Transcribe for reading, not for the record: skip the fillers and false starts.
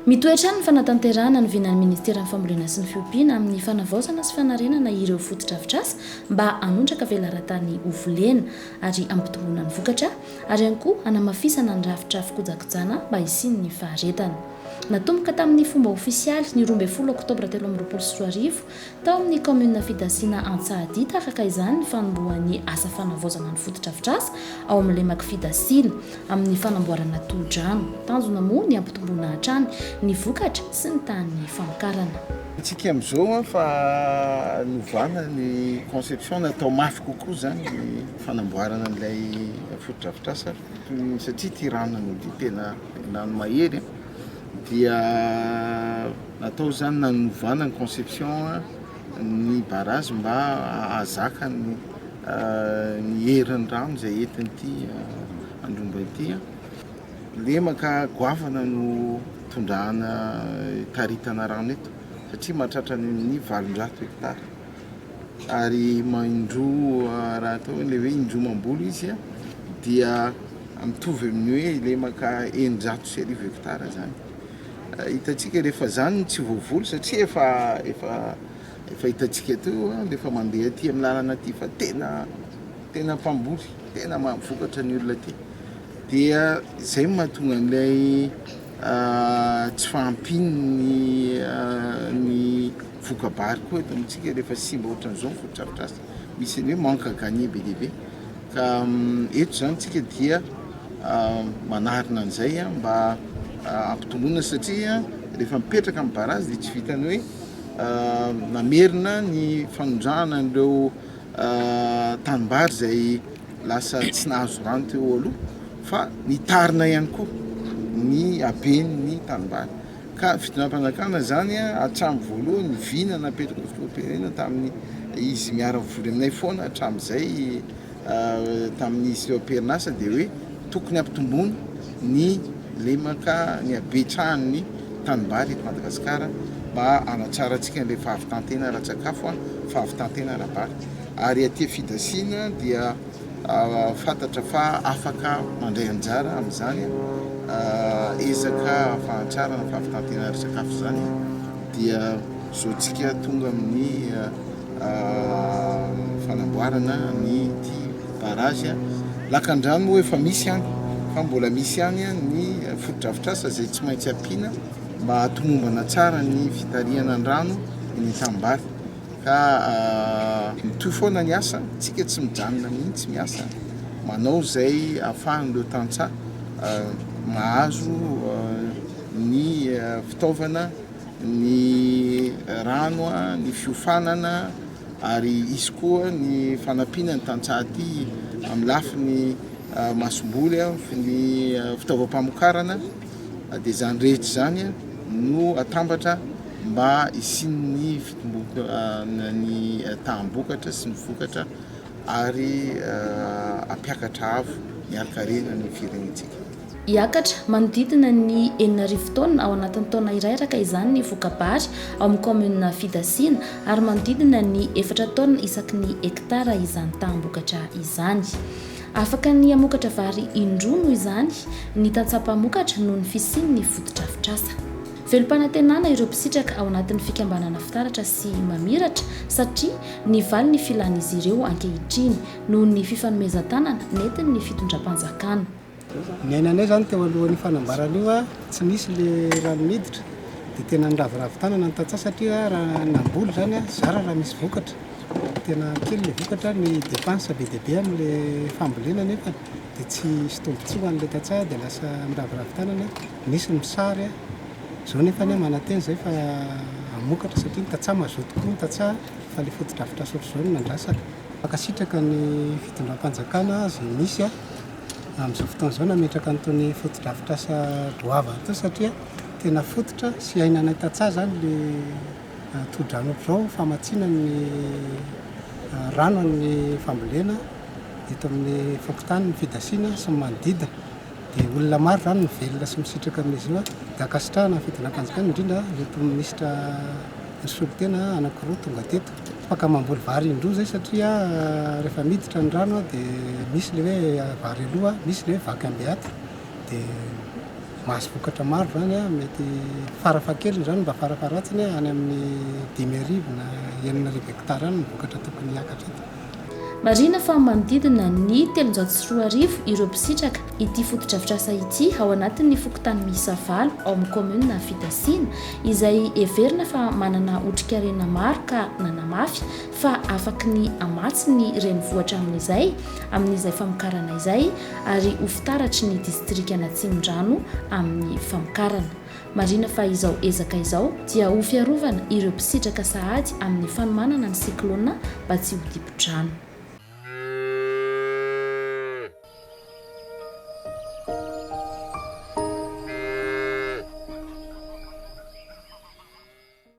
Mitoetra ny fanatanterahana ny vinan'ny ministeran'ny fambolena sy ny fiompiana amin'ny fanavaozana sy fanarenana ireo fotodrafitrasa mba hanondraka velaran-tany hovolena ary ampitomboana ny vokatra ary ihany koa hanamafisana ny rafitra fikojakojana mba hisiany ny faharetana. Natomboka tamin'ny fomba ofisialy ny 12 oktobra 2024 tao amin'ny commune Fidasiana Antsahadinta araka izany ny fanombohan'ny asa fanavaozana ny fotodrafitrasa ao amin'ilay maky Fidasiana amin'ny Fanamboarana Tohadrano. Tanjona moa ny ampitomboana hatrany ny vokatra sy ny tany famokarana. Tsika amizao fa novana ny conception natao mafy kokoa zany ny fanamboarana an'ilay fotodrafitrasa satria ty rano ny tena rano mahery dia natao zany nanovana ny conception ny barazy mba ahazaka ny herin'ny rano izay entin'ity andromba ity. Lemaka goavana no tondrahana taritana rano eto satria mahatratra ny 800 hektara ary maindro raha atao le hoe indromam-bolo izy dia mitovy amin'ny hoe lemaka 910 hektara zany. Hitantsika rehefa zany tsy voavolo satria efa hitantsika teo rehefa mandeha aty amin'ny lalana aty fa tena mpamboly, tena mahavokatra ny olona aty. Dia izay mahatonga an'ilay tsy fahampiny ny vokabary koa eto amintsika rehefa simba ohatran'izao ny fotodrafitrasa. Misy ny hoe manque à gagner be dia be. Ka eto zany tsika dia manarina an'izay mba ampitomboana satria rehefa mipetraka amin'ny barazy dia tsy vitany hoe namerina ny fanondrahana an'ireo tanimbary izay lasa tsy nahazo rano teo aloha fa nitarina ihany koa ny haben'ny tanimbary. Ka Velom-Panantenana zany hatramin'ny voalohany vina napetraka ny filoham-pirenena tamin'ny izy miara-mivory aminay foana hatramin'izay tamin'ny izy teo am-perinasa dia hoe tokony ampitomboana ny lemaka ny habetrahany tanimbary eto Madagasikara mba hanatsaratsika an'ilay fahavitantena ara-tsakafo fahavitantena ara-bary. Ary aty Fidasiana dia fantatra fa afaka mandray anjara amin'izany ezaka fahantsarana fahavitantena ara-tsakafo zany dia zaotsika tonga amin'ny fanamboarana ny ty barazy lakan-drano moa efa misy any fa mbola misy any ny fotodrafitrasa izay tsy maintsy ampiana mba hatomombana tsara ny fitariana ny rano ny tanimbary. Ka mitoy foana ny asa, tsika tsy mijanona mihitsy miasa manao izay ahafahan'ireo Tantsaha mahazo ny fitaovana, ny rano, ny fiofanana ary izy koa ny fanampiana ny Tantsaha aty amin'ny lafiny masomboly ny fitaovam-pamokarana dia zany rehetra zany no atambatra mba hisian'ny ny taham-bokatra sy ny vokatra ary ampiakatra avo miaraka-rena ny firenentsika. Hiakatra manodidina ny 9,000 taona ao anatin'ny taona iray araka izany ny vokabary ao amin'ny commune Fidasiana ary manodidina ny 4 taona isaky ny hektara izany taham-bokatra izany. Afaka ny amokatra vary indroa noho izany ny Tantsaha-mpamokatra noho ny fisian'ny fotodrafitrasa. Velom-Panantenana ireo mpisitraka ao anatin'ny fikambanana fitaratra sy mamiratra satria ny valy ny filan'izy ireo ankehitriny noho ny fifanomezan-tanana nentin' ny fitondram-panjakana. Ny ainanay zany teo alohan'ny fanambarana io tsy misy le rano miditra dia tena niraviravin-tanana ny Tantsaha satria raha namboly zany zara raha misy vokatra. Tena kely le vokatra ny dépense be dia be amin'le fambolena nefa dia tsy tombontsoa an'ilay Tantsaha dia lasa miraviravin-tanana nisy ny misary zao nefa manantena zay fa amokatra satria ny Tantsaha mazoto koa ny Tantsaha fa le fotodrafitrasa ohatr'izao no nandrasana. Pakasitraka ny fitondram-panjakana izay misy amin'izao fotoana izao nametraka an'itony fotodrafitrasa goavana itony satria tena fototra sy ainanay Tantsaha zany le Tohadrano ohatr'izao famatsiana ny rano amin'ny fambolena eto amin'ny fokontany ny Fidasiana sy ny manodidina. Dia olona maro zany mivelona sy misitraka amin'izy io dia akasitrahana ny fitondram-panjakana indrindra reto minisitra ny solon-tena anankiroa tonga teto. Afaka mamboly vary indroa zay satria rehefa miditra ny rano dia misy le hoe vary aloha, misy le hoe vaky ambeaty dia mahazo vokatra maro zany a mety farafahakeliny zany mba farafaratsiny any amin'ny 5,000 na 8,000 hectare any ny vokatra tokony hiakatra eto. Marina fa manodidina ny 304,000 ireo mpisitraka ity fotodrafitrasa ity ao anatin'ny fokontany miisa 7 ao amin'ny commune Fidasiana izay everina fa manana otrikaina maro ka nanamafy fa afaky ny amatsy ny renivohitra amin'izay famokarana izay ary ho fitaratry ny distrika Antsimondrano amin'ny famokarana. Marina fa izao ezaka izao dia ho fiarovana ireo mpisitraka sahady amin'ny fanomanana ny siklona mba tsy ho dibo-drano.